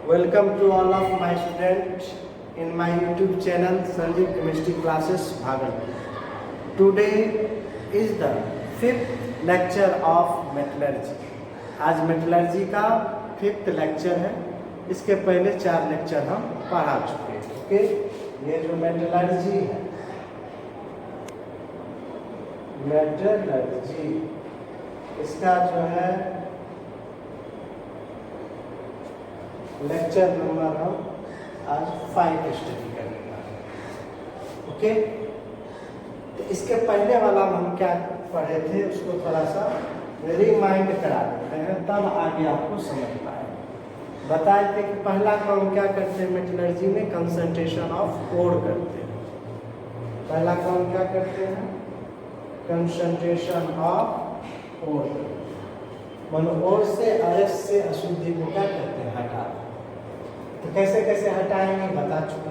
Welcome to all of my students in my YouTube channel Sanjeev Chemistry Classes Bhagalpur. Today is the fifth lecture of metallurgy. आज metallurgy का fifth lecture है. इसके पहले 4 lecture हम पढ़ा चुके हैं. ओके, ये जो मेटलर्जी है, मेटलर्जी इसका जो है लेक्चर नंबर हम आज 5 स्टडी करेंगे. ओके, तो इसके पहले वाला हम क्या पढ़े थे उसको थोड़ा सा रिमाइंड करा देते हैं, तब आगे आपको समझ पाए. बताए थे कि पहला काम क्या करते हैं मेटलर्जी में, कंसंट्रेशन ऑफ ओर करते हैं. पहला काम क्या करते हैं, कंसंट्रेशन ऑफ ओर. मन ओर से अयस्क से अशुद्धि को क्या करते हैं, हटा. तो कैसे कैसे हटाएंगे बता चुके.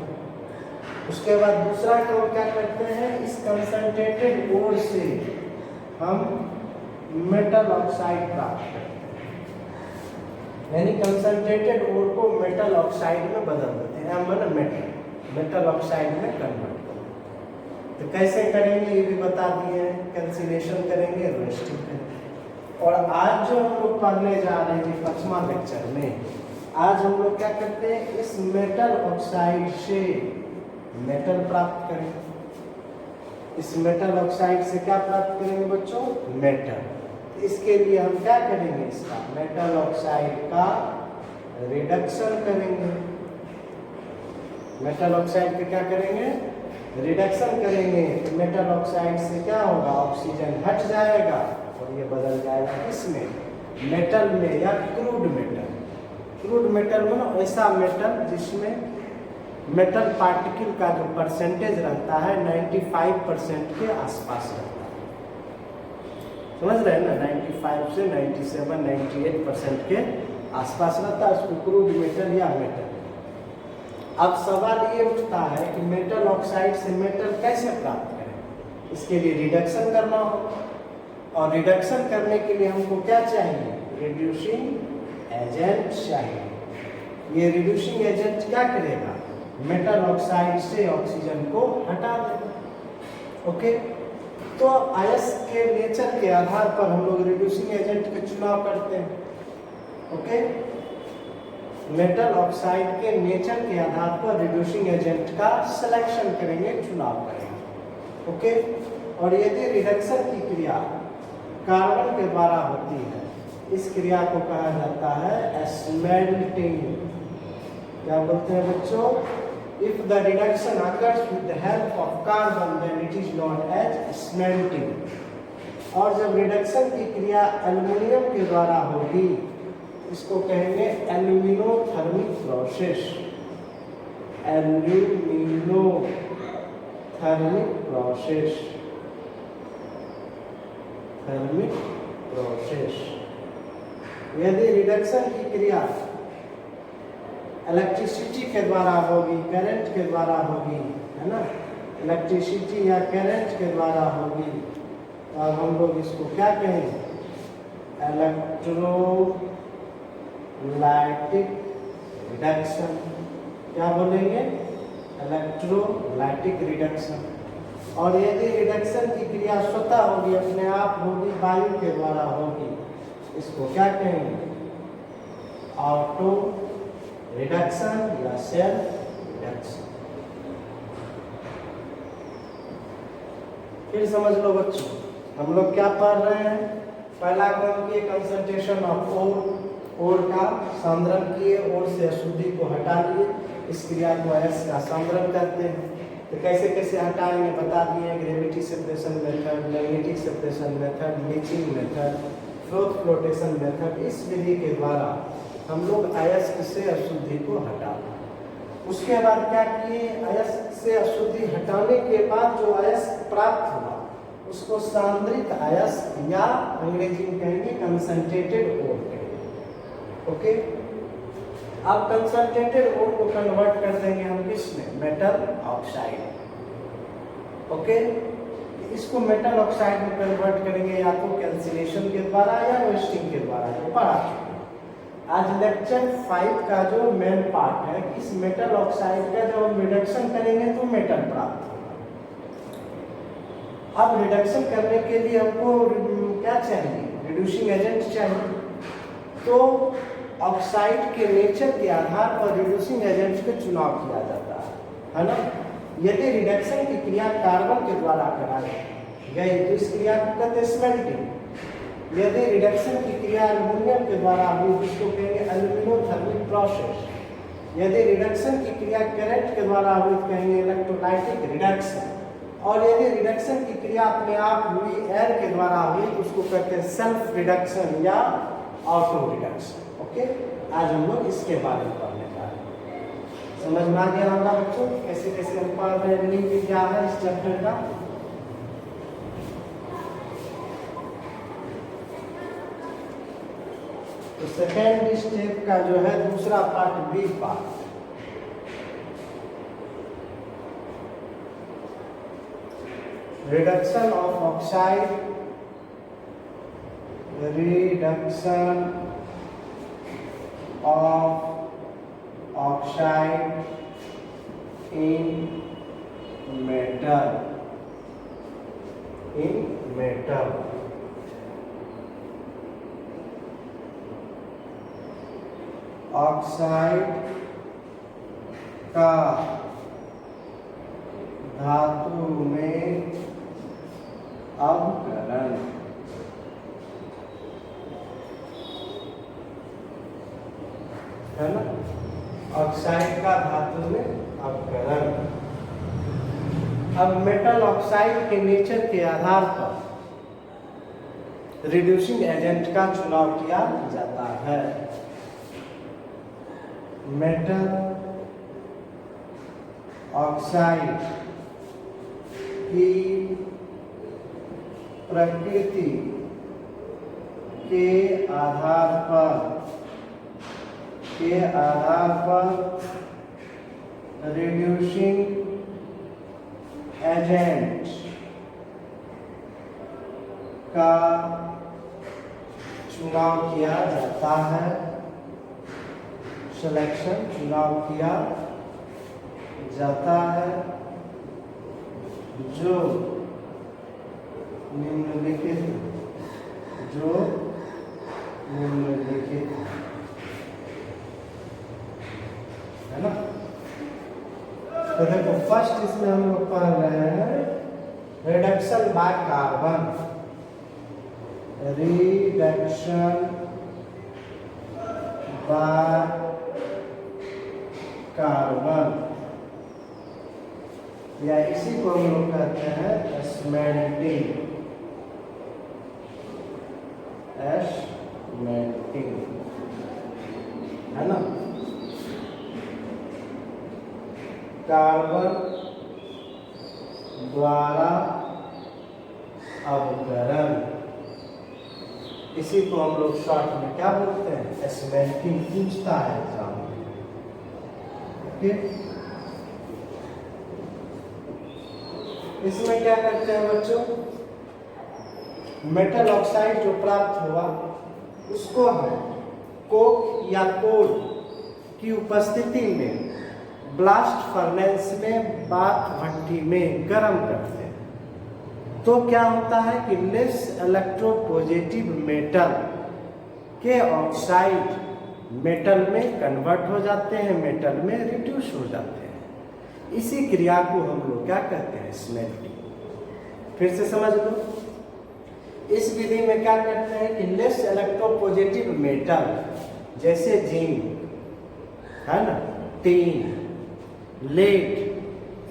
उसके बाद दूसरा काम क्या करते हैं, इस कंसंट्रेटेड ओर से हम मेटल ऑक्साइड प्राप्त करते हैं. यानी कंसंट्रेटेड ओर को मेटल ऑक्साइड में बदल देते हैं, मतलब मेटल ऑक्साइड में कन्वर्ट करते हैं. तो कैसे करेंगे ये भी बता दिए हैं. कैंसिलेशन करेंगे, रोस्टिंग करेंगे. और आज जो हम लोग पढ़ने जा रहे हैं 5वां लेक्चर में, आज हम लोग क्या करते हैं, इस मेटल ऑक्साइड से मेटल प्राप्त करेंगे. इस मेटल ऑक्साइड से क्या प्राप्त करेंगे बच्चों, मेटल. इसके लिए हम क्या करेंगे, इसका मेटल ऑक्साइड का रिडक्शन करेंगे. मेटल ऑक्साइड का क्या करेंगे, रिडक्शन करेंगे. मेटल ऑक्साइड से क्या होगा, ऑक्सीजन हट जाएगा और ये बदल जाएगा किसमें, मेटल में, या क्रूड मेटल. क्रूड मेटल में ऐसा मेटल जिसमें मेटल पार्टिकल का जो परसेंटेज रहता है 95% के आसपास रहता है. समझ रहे हैं ना, 95 से 97, 98% के आसपास रहता है. उसको क्रूड मेटल या मेटल. अब सवाल ये उठता है कि मेटल ऑक्साइड से मेटल कैसे प्राप्त करें. इसके लिए रिडक्शन करना होगा, और रिडक्शन करने के लिए हमको क्या चाहिए, रिड्यूसिंग एजेंट चाहिए. ये रिड्यूसिंग एजेंट क्या करेगा, मेटल ऑक्साइड से ऑक्सीजन को हटा देगा. ओके, तो अयस्क के नेचर के आधार पर हम लोग रिड्यूसिंग एजेंट का चुनाव करते हैं. ओके, मेटल ऑक्साइड के नेचर के आधार पर रिड्यूसिंग एजेंट का सिलेक्शन करेंगे, चुनाव करेंगे. ओके, और यदि रिडक्शन की क्रिया कार्बन के द्वारा होती है, इस क्रिया को कहा जाता है स्मेल्टिंग. क्या बोलते हैं बच्चों, if the reduction occurs with the help of carbon then it is known as smelting. और जब रिडक्शन की क्रिया एल्युमिनियम के द्वारा होगी, इसको कहेंगे aluminothermic process. Aluminothermic process, thermic process. यदि रिडक्शन की क्रिया इलेक्ट्रिसिटी के द्वारा होगी, करंट के द्वारा होगी, है ना, इलेक्ट्रिसिटी या करंट के द्वारा होगी, तो अब हम लोग इसको क्या कहेंगे, इलेक्ट्रोलाइटिक रिडक्शन. क्या बोलेंगे, इलेक्ट्रोलाइटिक रिडक्शन. और यदि रिडक्शन की क्रिया स्वतः होगी, अपने आप होगी, वायु के द्वारा होगी, इसको क्या कहेंगे, ऑटो रिडक्शन या सेल्फ रिडक्शन. फिर समझ लो बच्चों, हम लोग क्या पढ़ रहे हैं. पहला काम किए कंसंट्रेशन ऑफ ओर का सांद्रण किए, ओर से अशुद्धि को हटा लिए. इस क्रिया को अयस्क का सांद्रण करते हैं. तो कैसे कैसे हटाएंगे बता दिए, gravity separation method, magnetic separation method, leaching method, flotation method. इस विधि के द्वारा हम लोग अयस्क से अशुद्धि को हटा. उसके बाद क्या किए, अयस्क से अशुद्धि हटाने के बाद जो अयस्क प्राप्त हुआ उसको सांद्रित अयस्क या अंग्रेजी में कहेंगे कंसंट्रेटेड ओर कहेंगे. ओके, अब कंसंट्रेटेड ओर को कन्वर्ट कर देंगे हम किसमें, मेटल ऑक्साइड. ओके, इसको मेटल ऑक्साइड में कन्वर्ट करेंगे या तो कैंसिलेशन के द्वारा या रोस्टिंग के द्वारा, जो पढ़ा. आज लेक्चर 5 का जो मेन पार्ट है, इस मेटल ऑक्साइड का जब हम रिडक्शन करेंगे तो मेटल प्राप्त होगा। अब रिडक्शन करने के लिए हमको क्या चाहिए, रिड्यूसिंग एजेंट चाहिए। तो ऑक्साइड के नेचर के आधार पर रिड्यूसिंग एजेंट का चुनाव किया जाता है ना। यदि रिडक्शन की क्रिया कार्बन के द्वारा कराई गई तो इस क्रिया को कहते हैं स्मेल्टिंग। यदि रिडक्शन की क्रिया एल्युमिनियम के द्वारा हुई तो इसको कहेंगे एल्यूमिनोथर्मिक प्रोसेस। यदि रिडक्शन की क्रिया करंट के द्वारा हुई तो कहेंगे इलेक्ट्रोलाइटिक रिडक्शन। और यदि रिडक्शन की क्रिया अपने आप हुई एयर के द्वारा हुई तो उसको कहते हैं सेल्फ रिडक्शन या ऑटो रिडक्शन। ओके, आज हम लोग इसके बारे में पढ़ने जा रहे हैं। समझ में आ गया होगा बच्चों कैसे कैसे हम पढ़ रहे हैं, लिंक क्या है इस चैप्टर का। तो सेकेंड स्टेप का जो है दूसरा part, B part, reduction of oxide, reduction of oxide in metal, in metal. Oxide का धातु में अवकरण, है ना। ऑक्साइड का धातु में अवकरण। अब मेटल ऑक्साइड के नेचर के आधार पर रिड्यूसिंग एजेंट का चुनाव किया जाता है। मेटल ऑक्साइड की प्रकृति के आधार पर रिड्यूसिंग एजेंट का चुनाव किया जाता है, सिलेक्शन चुनाव किया जाता है, जो निम्नलिखित है ना। तो देखो फर्स्ट इसमें हम लोग पढ़ रहे हैं reduction by carbon, reduction by carbon, या इसी को हम लोग कहते हैं स्मेल्टिंग, स्मेल्टिंग, है ना। कार्बन द्वारा अवकरण, इसी को हम लोग शॉर्ट में क्या बोलते हैं, स्मेल्टिंग पूछता है एग्जाम में। ओके, इसमें क्या करते हैं बच्चों, मेटल ऑक्साइड जो प्राप्त हुआ उसको हम कोक या कोल की उपस्थिति में ब्लास्ट फर्नेस में बाथ भट्टी में गर्म करते हैं। तो क्या होता है कि लेस इलेक्ट्रोपॉजिटिव मेटल के ऑक्साइड मेटल में कन्वर्ट हो जाते हैं, मेटल में रिड्यूस हो जाते हैं। इसी क्रिया को हम लोग क्या कहते हैं, स्मेल्टिंग। फिर से समझ लो, इस विधि में क्या करते हैं कि लेस इलेक्ट्रोपॉजिटिव मेटल जैसे जिंक, है ना, टीन, लेड,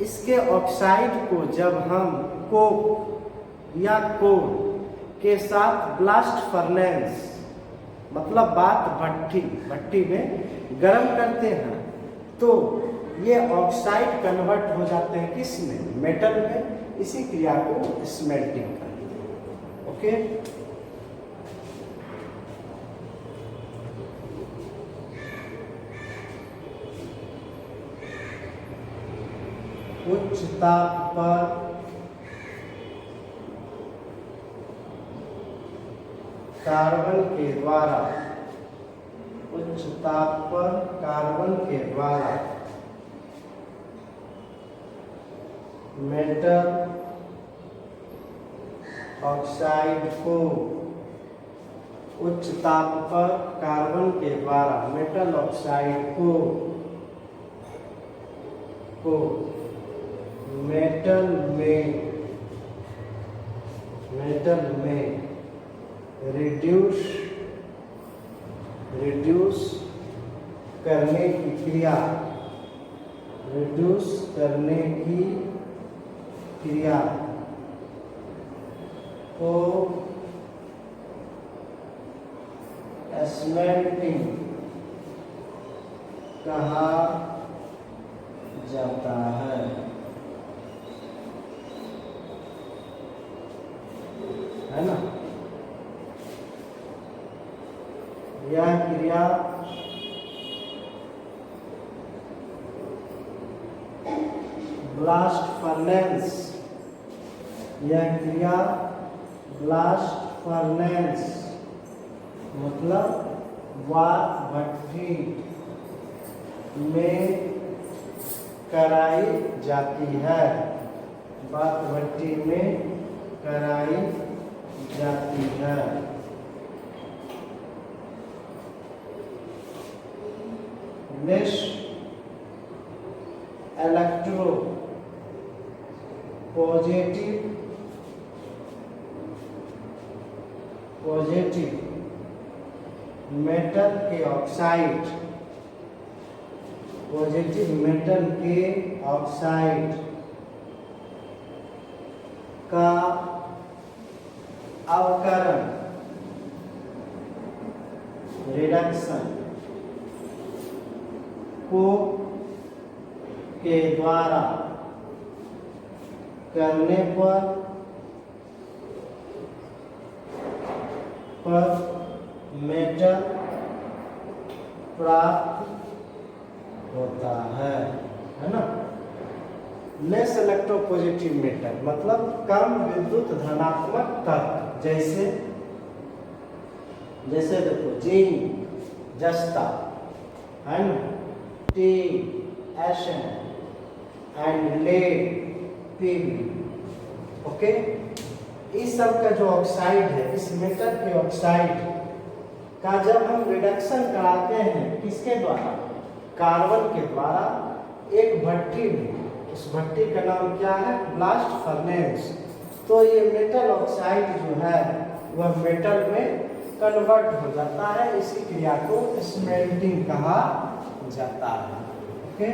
इसके ऑक्साइड को जब हम कोक या कोल के साथ ब्लास्ट फर्नेस मतलब बाथ भट्टी में गर्म करते हैं तो ये ऑक्साइड कन्वर्ट हो जाते हैं किसमें, मेटल में। इसी क्रिया को स्मेल्टिंग कहते हैं। ओके, उच्च ताप पर कार्बन के द्वारा, उच्च ताप पर कार्बन के द्वारा मेटल ऑक्साइड को उच्च ताप पर कार्बन के द्वारा मेटल ऑक्साइड को मेटल में रिड्यूस करने की क्रिया को स्मेल्टिंग कहा जाता है। है ना? यह क्रिया ब्लास्ट फर्नेस मतलब वात भट्टी में कराई जाती है। वात भट्टी में कराई जाती है। नेक्स्ट इलेक्ट्रो पॉजिटिव मेटल के ऑक्साइड का अवकरण रिडक्शन को के द्वारा करने पर मेटल प्राप्त होता है ना? लेस इलेक्ट्रोपॉजिटिव मेटल मतलब कम विद्युत धनात्मक तत्व, जैसे देखो जिंक, जस्ता, एंड टी, एशन एंड लेड, पीबी। ओके, इस सब का जो ऑक्साइड है, इस मेटल के ऑक्साइड का जब हम रिडक्शन कराते हैं किसके द्वारा? कार्बन के द्वारा एक भट्टी में। उस भट्टी का नाम क्या है? Blast furnace. तो ये मेटल ऑक्साइड जो है वह मेटल में कन्वर्ट हो जाता है। इसी क्रिया को स्मेल्टिंग कहा जाता है। ओके,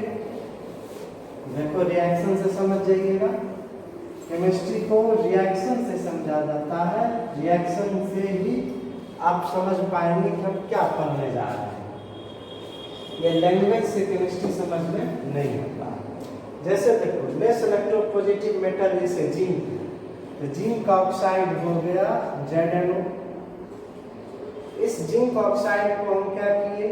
देखो रिएक्शन से समझ जाइएगा। केमिस्ट्री को रिएक्शन से समझा जाता है। रिएक्शन से ही आप समझ पाएंगे कि हम क्या पढ़ने जा रहे हैं। ये लैंग्वेज से केमिस्ट्री समझ में नहीं होता। जैसे देखो लेस इलेक्ट्रोपॉजिटिव मेटल जैसे जिंक, तो जिंक का ऑक्साइड हो गया ZnO। इस जिंक ऑक्साइड को हम क्या किए?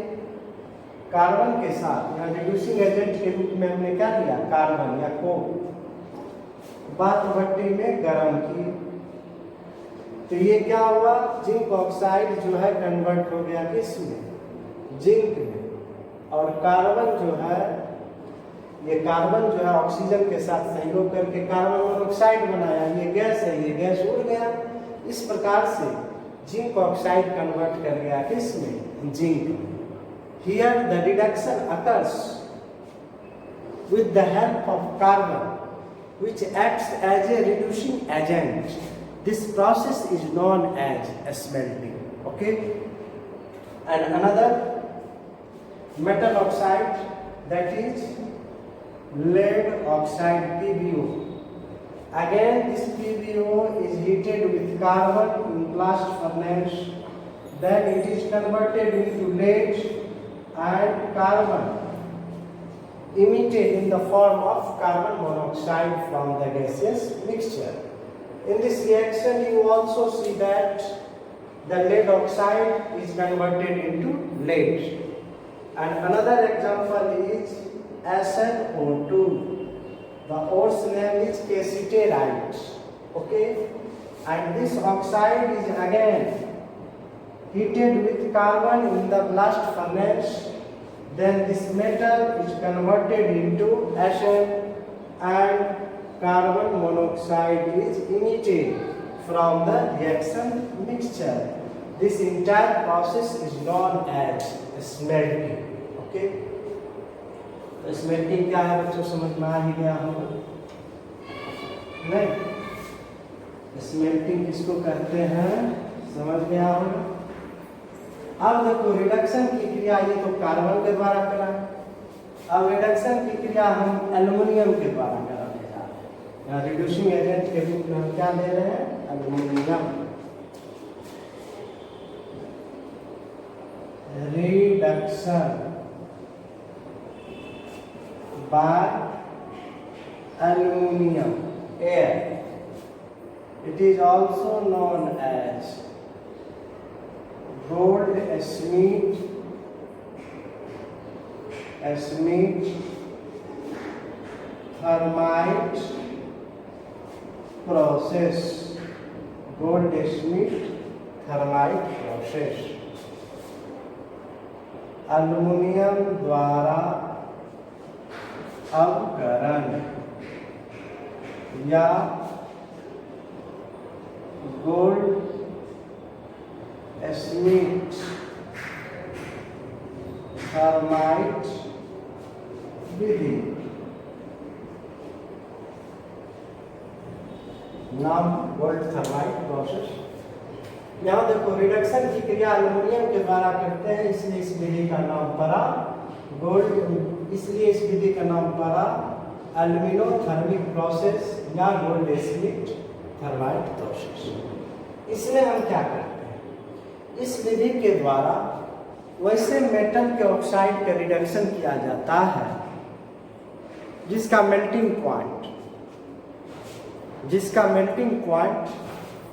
कार्बन के साथ या रिड्यूसिंग एजेंट के रूप में हमने क्या किया? कार्बन या कोक वात भट्टी में गर्म किए। तो ये क्या हुआ? जिंक ऑक्साइड जो है कन्वर्ट हो गया किसमें? जिंक में। और कार्बन जो है, ये कार्बन जो है ऑक्सीजन के साथ सहयोग करके कार्बन मोनोऑक्साइड बनाया। ये गैस है, ये गैस उड़ गया। इस प्रकार से जिंक ऑक्साइड कन्वर्ट कर गया किसमें? Zinc. Here the reduction occurs with the help of carbon, which acts as a reducing agent. This process is known as smelting. Okay. And another metal oxide, that is lead oxide, PbO. Again, this PbO is heated with carbon in blast furnace. Then it is converted into lead and carbon emitted in the form of carbon monoxide from the gaseous mixture. In this reaction, you also see that the lead oxide is converted into lead. And another example is SnO2. The Ore's name is cassiterite. Okay, and this oxide is again heated with carbon in the blast furnace, then this metal is converted into Sn and carbon monoxide is emitted from the reaction mixture. This entire process is known as smelting. Okay? तो smelting क्या है बच्चों, समझ में आ ही गया होगा? नहीं? Smelting किसको कहते हैं समझ गया होगा? अब देखो रिडक्शन की क्रिया ये तो कार्बन के द्वारा करा, अब रिडक्शन की क्रिया हम एल्युमिनियम के द्वारा कराने जा रहे हैं। यहाँ रिड्यूसिंग एजेंट के रूप में हम क्या ले रहे हैं? Aluminium. Reduction by aluminum air. It is also known as Goldschmidt thermite process. Goldschmidt thermite process. Aluminium द्वारा अवकरण या गोल्डस्मिथ थर्माइट विधि। नाम गोल्ड थर्माइट प्रोसेस। यहाँ देखो रिडक्शन की क्रिया एल्युमिनियम के द्वारा करते हैं, इसलिए इस विधि का नाम पड़ा गोल्ड, इसलिए इस विधि का नाम पड़ा एल्यूमिनोथर्मिक प्रोसेस या गोल्डस्मिथ थर्माइट प्रोसेस। इसमें हम क्या करते हैं, इस विधि के द्वारा वैसे मेटल के ऑक्साइड का रिडक्शन किया जाता है जिसका मेल्टिंग पॉइंट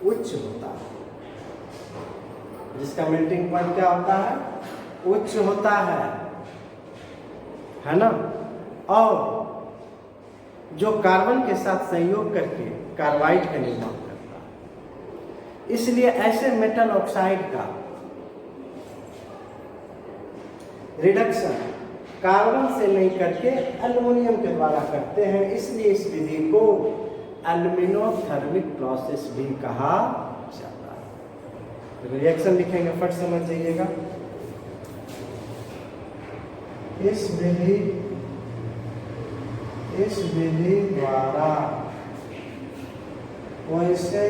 उच्च होता है। जिसका मेल्टिंग पॉइंट क्या होता है? उच्च होता है ना? और जो कार्बन के साथ संयोग करके कार्बाइड का निर्माण करता है। इसलिए ऐसे मेटल ऑक्साइड का रिडक्शन कार्बन से नहीं करके एल्युमिनियम के द्वारा करते हैं, इसलिए इस विधि को एल्यूमिनोथर्मिक प्रोसेस भी कहा जाता है। रिएक्शन लिखेंगे, फट समझ जाइएगा। इस विधि द्वारा वैसे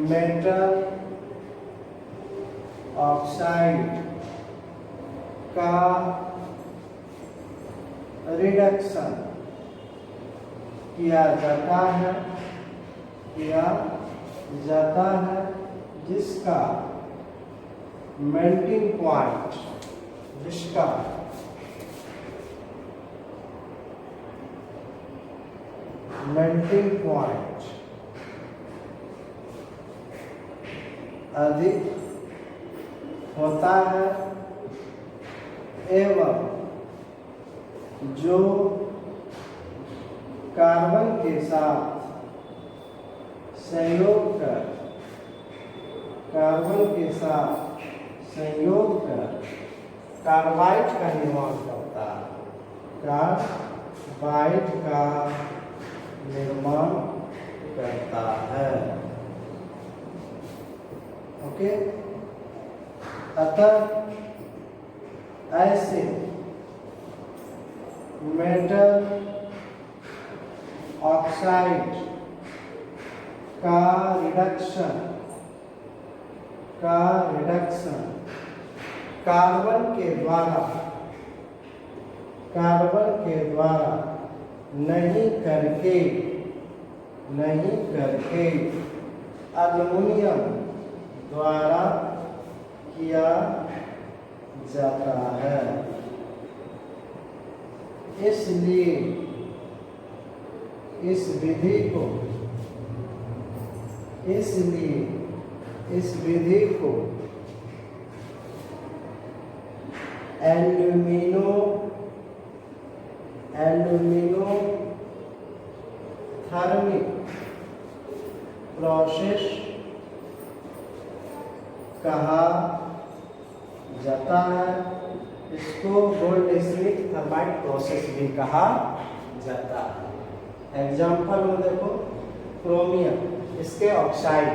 मेटल ऑक्साइड का रिडक्शन किया जाता है जिसका मेल्टिंग पॉइंट अधिक होता है एवं जो कार्बन के साथ संयोग कर कार्बाइड का निर्माण करता है। कार्बाइड का निर्माण करता है। ओके, अतः ऐसे मेटल ऑक्साइड का रिडक्शन कार्बन के द्वारा नहीं करके एल्युमिनियम द्वारा किया जाता है। इसलिए इस विधि को एल्यूमिनोथर्मिक प्रोसेस कहा जाता है। इसको गोल्ड स्मिथ थर्माइट प्रोसेस भी कहा जाता है। एग्जाम्पल में देखो, क्रोमियम, इसके ऑक्साइड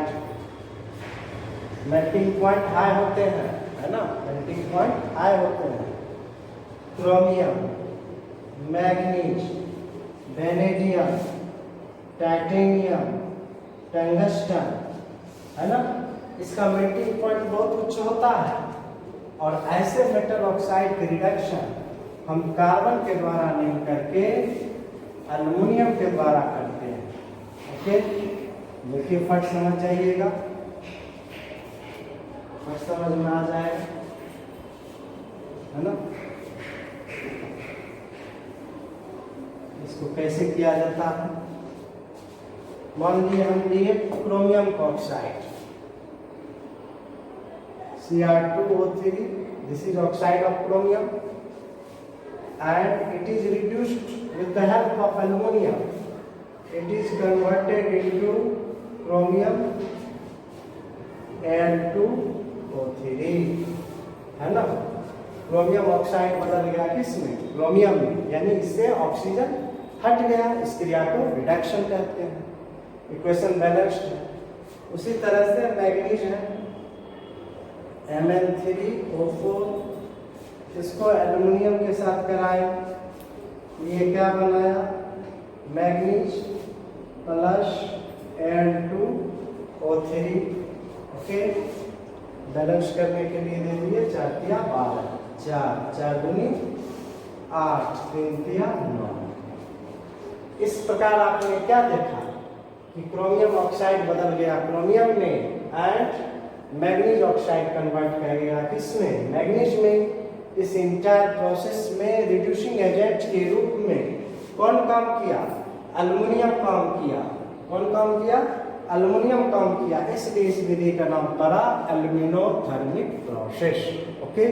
मेल्टिंग पॉइंट हाई होते हैं, है ना, मेल्टिंग पॉइंट हाई होते हैं। Chromium, manganese, vanadium, titanium, tungsten, है ना, इसका मेल्टिंग पॉइंट बहुत उच्च होता है। और ऐसे मेटल ऑक्साइड की रिडक्शन हम कार्बन के द्वारा नहीं करके एल्युमिनियम के द्वारा करते हैं। ओके, देखिए फट समझ जाइएगा, फट समझ में आ जाएगा, है ना। इसको कैसे किया जाता है, मान लीजिए हम लिए chromium oxide Cr2O3, this is oxide of chromium and it is reduced with the help of aluminum. It is converted into chromium Al2O3, है ना। क्रोमियम ऑक्साइड बदल गया किसमें, क्रोमियम में, यानी इससे ऑक्सीजन हट गया। इस क्रिया को रिडक्शन कहते हैं। इक्वेशन बैलेंस्ड है। उसी तरह से मैग्नीज है, Mn3O4, इसको एल्युमिनियम के साथ कराया, ये क्या बनाया, manganese plus Al2O3। Okay, balance करने के लिए दे दिए 4 तिया 12, 4 दूनी 8, 3 तिया 9। इस प्रकार आपने क्या देखा कि क्रोमियम ऑक्साइड बदल गया क्रोमियम में एंड मैग्नीज ऑक्साइड कन्वर्ट कर गया किसमें, मैग्नीज में। इस इंटायर प्रोसेस में रिड्यूसिंग एजेंट के रूप में कौन काम किया, एल्युमिनियम काम किया। कौन काम किया, एल्युमिनियम काम किया। इसलिए इस विधि का नाम पड़ा एल्यूमिनोथर्मिक प्रोसेस। ओके।